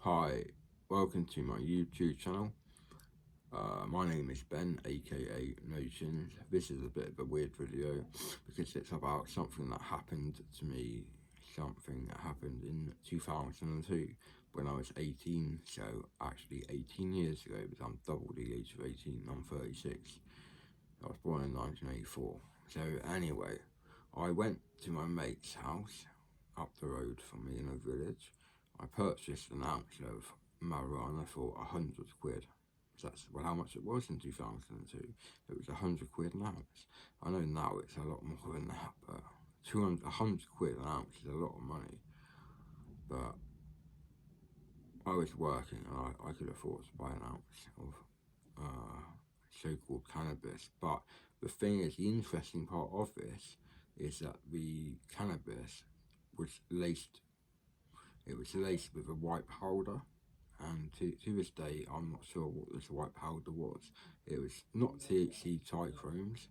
Hi, welcome to my YouTube channel. My name is Ben, aka Notions. This is a bit of a weird video because it's about something that happened to me, something that happened in 2002 when I was 18. So, actually, 18 years ago, but I'm double the age of 18, I'm 36. I was born in 1984. So, anyway, I went to my mate's house up the road from me in a village. I purchased an ounce of marijuana for £100. That's how much it was in 2002. It was £100 an ounce. I know now it's a lot more than that, but £100 an ounce is a lot of money. But I was working and I could afford to buy an ounce of so-called cannabis. But the thing is, the interesting part of this is that the cannabis was laced. It was laced with a white powder, and to this day, I'm not sure what this white powder was. It was not THC trichomes,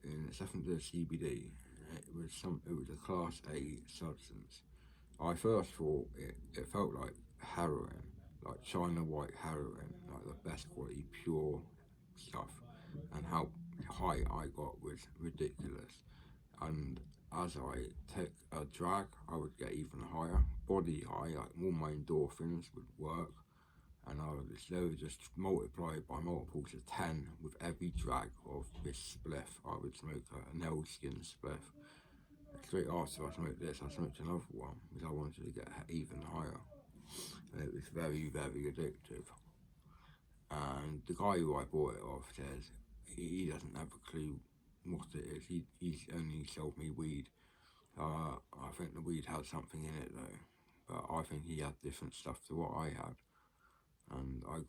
and it's definitely CBD. It was a Class A substance. I first thought it felt like heroin, like China white heroin, like the best quality pure stuff, and how high I got was ridiculous. And as I took a drag, I would get even higher, body high, like all my endorphins would work, and they would just multiply by multiples of 10 with every drag of this spliff. I would smoke a nail skin spliff. Straight after I smoked this, I smoked another one because I wanted to get even higher. And it was very, very addictive. And the guy who I bought it off says he doesn't have a clue what it is. He's only sold me weed. I think the weed had something in it though, but I think he had different stuff to what I had. And I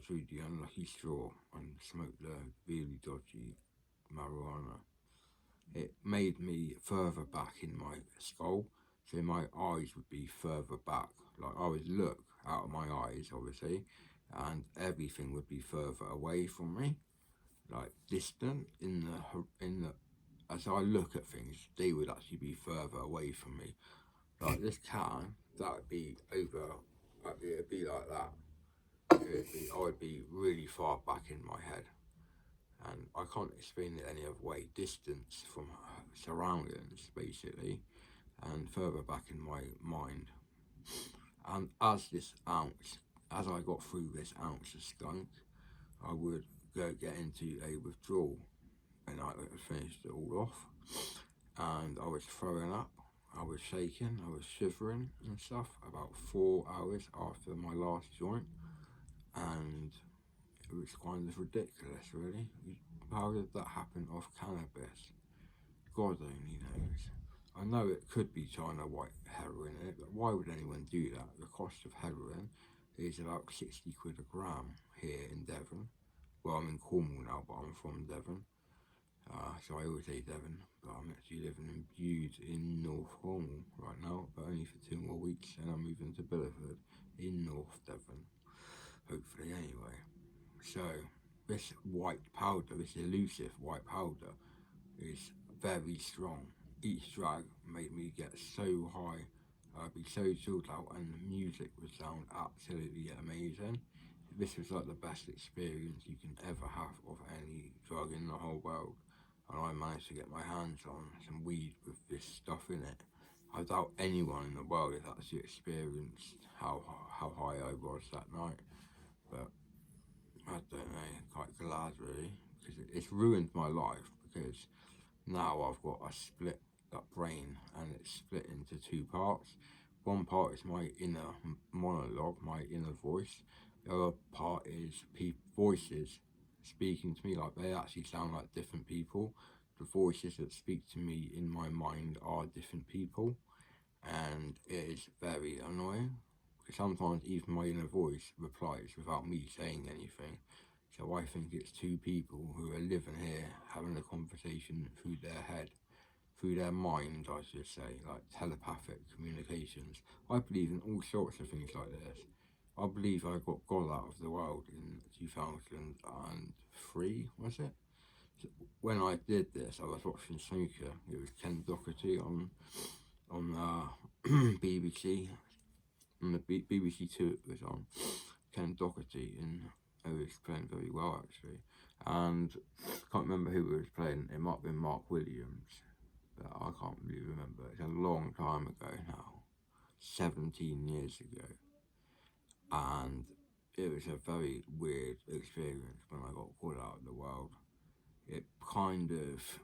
drew the unlucky straw and smoked the really dodgy marijuana. It made me further back in my skull, so my eyes would be further back. Like I would look out of my eyes, obviously, and everything would be further away from me, like distant in the. As I look at things, they would actually be further away from me. Like this can, that would be over. It'd be like that. I would be really far back in my head, and I can't explain it any other way. Distance from surroundings, basically, and further back in my mind. And as I got through this ounce of skunk, I would go get into a withdrawal, and I finished it all off. And I was throwing up, I was shaking, I was shivering and stuff about 4 hours after my last joint, and it was kind of ridiculous, really. How did that happen off cannabis? God only knows. I know it could be China white heroin in it, but why would anyone do that? The cost of heroin is about 60 quid a gram here in Devon. Well, I'm in Cornwall now, but I'm from Devon. So I always say Devon, but I'm actually living in Bude in North Cornwall right now, but only for 2 more weeks, and I'm moving to Billowford in North Devon. Hopefully, anyway. So, this white powder, this elusive white powder, is very strong. Each drag made me get so high, I'd be so chilled out, and the music would sound absolutely amazing. This was like the best experience you can ever have of any drug in the whole world, and I managed to get my hands on some weed with this stuff in it. I doubt anyone in the world has actually experienced how high I was that night, but I don't know, quite glad really, because it's ruined my life, because now I've got a split that brain, and it's split into two parts. One part is my inner monologue, my inner voice. The other part is voices speaking to me, like they actually sound like different people. The voices that speak to me in my mind are different people, and it is very annoying. Sometimes even my inner voice replies without me saying anything. So I think it's two people who are living here having a conversation through their head, through their mind, I should say, like telepathic communications. I believe in all sorts of things like this. I believe I got God out of the world in 2003, was it? So when I did this, I was watching snooker. It was Ken Doherty on BBC. on the BBC Two it was on, Ken Doherty, and he was playing very well actually. And I can't remember who he was playing. It might have been Mark Williams, but I can't really remember. It's a long time ago now, 17 years ago, and it was a very weird experience when I got called out in the world. It kind of,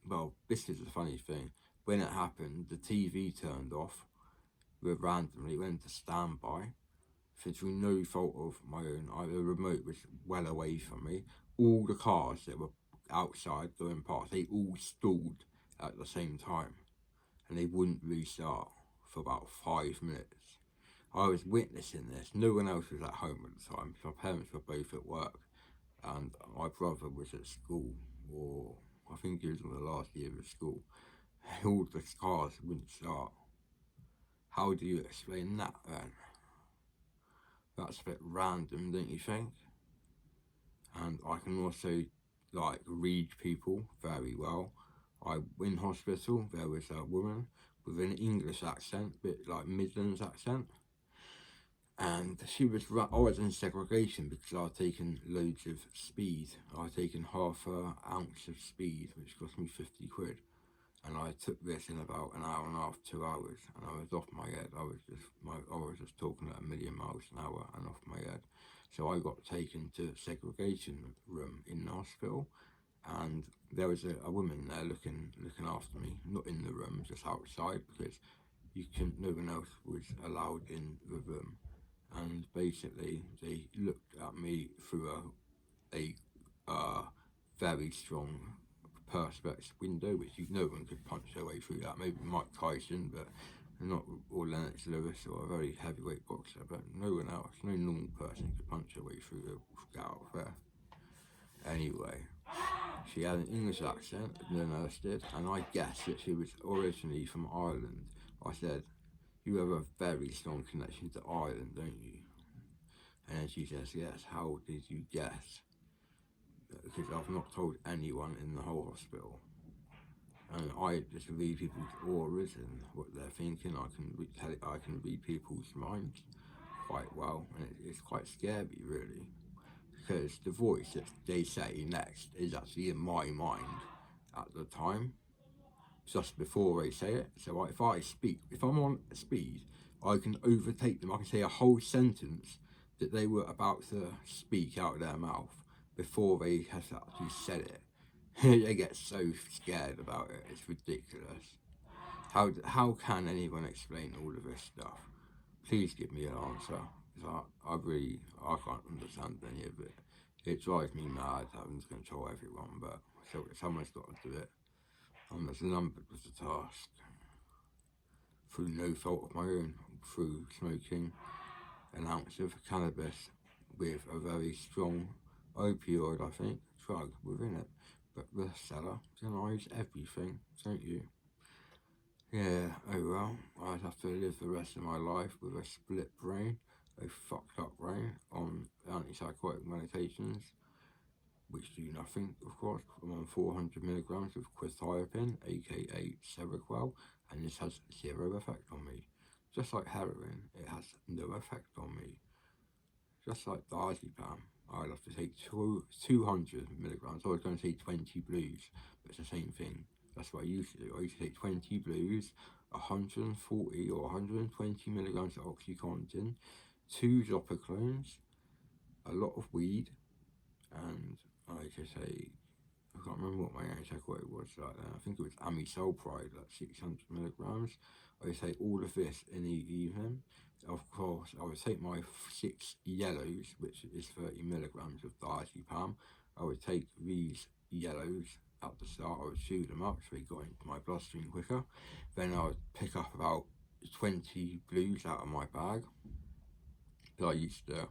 well, this is the funny thing. When it happened, the TV turned off. We randomly went to standby. So through no fault of my own, the remote was well away from me. All the cars that were outside going past, they all stalled at the same time, and they wouldn't restart for about 5 minutes. I was witnessing this. No one else was at home at the time. My parents were both at work, and my brother was at school, or I think he was in the last year of school. All the cars wouldn't start. How do you explain that then? That's a bit random, don't you think? And I can also read people very well. In hospital, there was a woman with an English accent, bit like Midlands accent, and I was in segregation because I'd taken loads of speed. I'd taken half an ounce of speed, which cost me 50 quid. And I took this in about an hour and a half, 2 hours, and I was off my head. I was just talking at 1,000,000 miles an hour and off my head. So I got taken to a segregation room in the hospital, and there was a woman there looking after me, not in the room, just outside, because no one else was allowed in the room. And basically, they looked at me through a very strong perspex window, which no one could punch their way through that. Maybe Mike Tyson, but not, or Lennox Lewis, or a very heavyweight boxer, but no one else, no normal person could punch their way through the out there. Anyway, she had an English accent, the nurse did, and I guessed that she was originally from Ireland. I said, "You have a very strong connection to Ireland, don't you?" And then she says, "Yes, how did you guess?" Because I've not told anyone in the whole hospital. And I just read people's auras and what they're thinking. I can read people's minds quite well, and it's quite scary, really, because the voice that they say next is actually in my mind at the time, just before they say it. So if I'm on speed, I can overtake them. I can say a whole sentence that they were about to speak out of their mouth before they have actually said it. They get so scared about it, it's ridiculous. How can anyone explain all of this stuff? Please give me an answer, because I can't understand any of it. It drives me mad having to control everyone, but someone's got to do it. I'm as lumbered with the task, through no fault of my own, through smoking an ounce of cannabis with a very strong opioid, I think, drug within it. But the seller denies everything, don't you? Yeah, oh well, I'd have to live the rest of my life with a split brain, a fucked up brain, on antipsychotic medications, which do nothing, of course. I'm on 400 milligrams of quetiapine, aka Seroquel, and this has zero effect on me. Just like heroin, it has no effect on me. Just like diazepam, I'd have to take 200 milligrams. I was going to say 20 blues, but it's the same thing. That's what I used to do. I used to take 20 blues, 140 or 120 milligrams of OxyContin, 2 Zopiclones, a lot of weed, and I can't remember what my antipsychotic was like then. I think it was amisulpride, like 600 milligrams. I would take all of this in the evening. Of course, I would take my 6 yellows, which is 30 milligrams of diazepam. I would take these yellows at the start. I would chew them up so they got into my bloodstream quicker. Then I would pick up about 20 blues out of my bag. I used to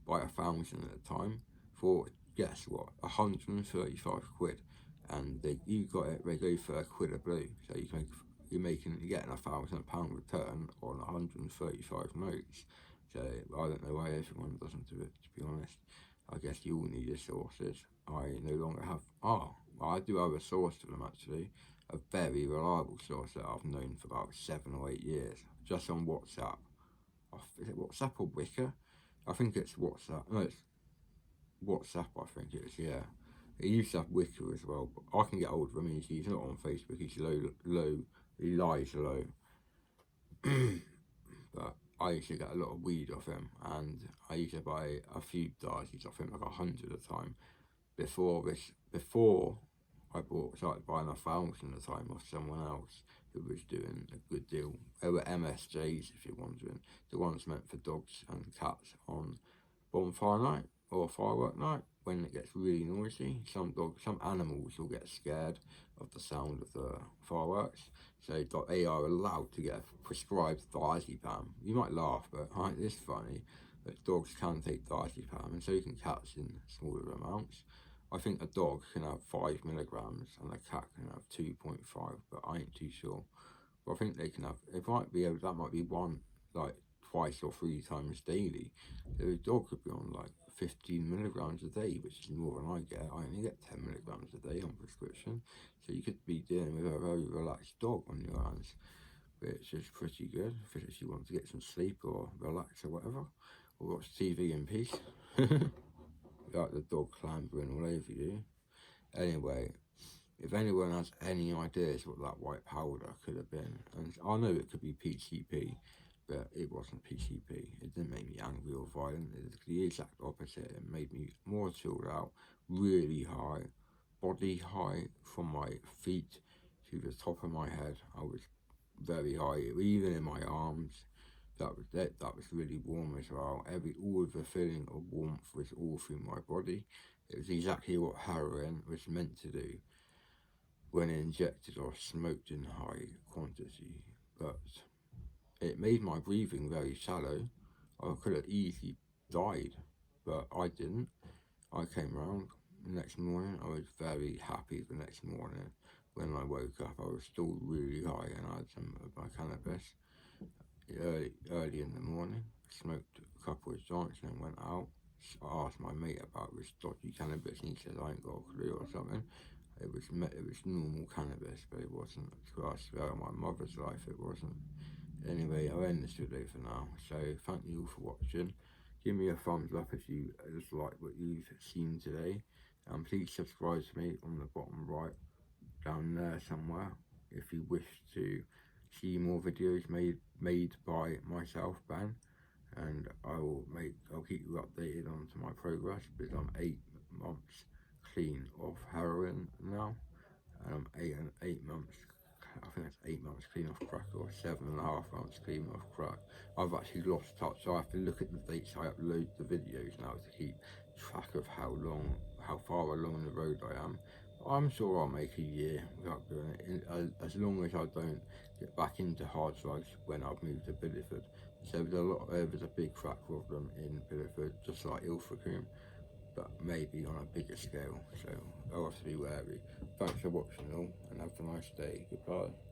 buy 1,000 at a time for, guess what, 135 quid. And you got it, they go for a quid a blue. So you're getting £1,000 return on 135 notes. So I don't know why everyone doesn't do it, to be honest. I guess you all need your sources. I no longer have, I do have a source for them actually. A very reliable source that I've known for about 7 or 8 years, just on WhatsApp. is it WhatsApp or Wicker? I think it's WhatsApp. No, it's WhatsApp, I think it is, yeah. He used to have Wicker as well, but I can get hold of him. He's not on Facebook. He's low. He lies low. But I used to get a lot of weed off him, and I used to buy a few darties off him, like 100 a time. Before I started buying 1,000 a time off someone else who was doing a good deal. They were MSJs, if you're wondering, the ones meant for dogs and cats on bonfire night or firework night when it gets really noisy. Some animals will get scared of the sound of the fireworks, so they are allowed to get a prescribed diazepam. You might laugh, but it's funny that dogs can take diazepam, and so can cats in smaller amounts. I think a dog can have 5 milligrams and a cat can have 2.5, but I ain't too sure. But I think they can have. That might be one, like twice or 3 times daily. So a dog could be on like 15 milligrams a day, which is more than I get. I only get 10 milligrams a day on prescription. So you could be dealing with a very relaxed dog on your hands, which is pretty good if you want to get some sleep or relax or whatever, or watch TV in peace. Like the dog clambering all over you. Anyway, if anyone has any ideas what that white powder could have been, and I know it could be PCP, but it wasn't PCP. It didn't make me angry or violent. It was the exact opposite. It made me more chilled out, really high, body high from my feet to the top of my head. I was very high, even in my arms. That was really warm as well. All of the feeling of warmth was all through my body. It was exactly what heroin was meant to do when injected or smoked in high quantity. But it made my breathing very shallow. I could have easily died, but I didn't. I came round the next morning. I was very happy the next morning. When I woke up, I was still really high, and I had some of my cannabis. Early in the morning, smoked a couple of joints and then went out. I asked my mate about this dodgy cannabis, and he said I ain't got a clue or something. It was normal cannabis, but it wasn't. I swear on my mother's life, it wasn't. Anyway, I'll end this video for now. So thank you all for watching. Give me a thumbs up if you just like what you've seen today, and please subscribe to me on the bottom right down there somewhere if you wish to see more videos made by myself, Ben, and I'll keep you updated onto my progress, because I'm 8 months clean of heroin now, and I'm 8 months. I think that's 8 months clean off crack, or 7.5 months clean off crack. I've actually lost touch, so I have to look at the dates I upload the videos now to keep track of how far along the road I am. I'm sure I'll make a year without doing it, as long as I don't get back into hard drugs when I've moved to Bideford. So there's a big crack problem in Bideford, just like Ilfracombe, but maybe on a bigger scale. So I'll have to be wary. Thanks for watching all, and have a nice day. Goodbye.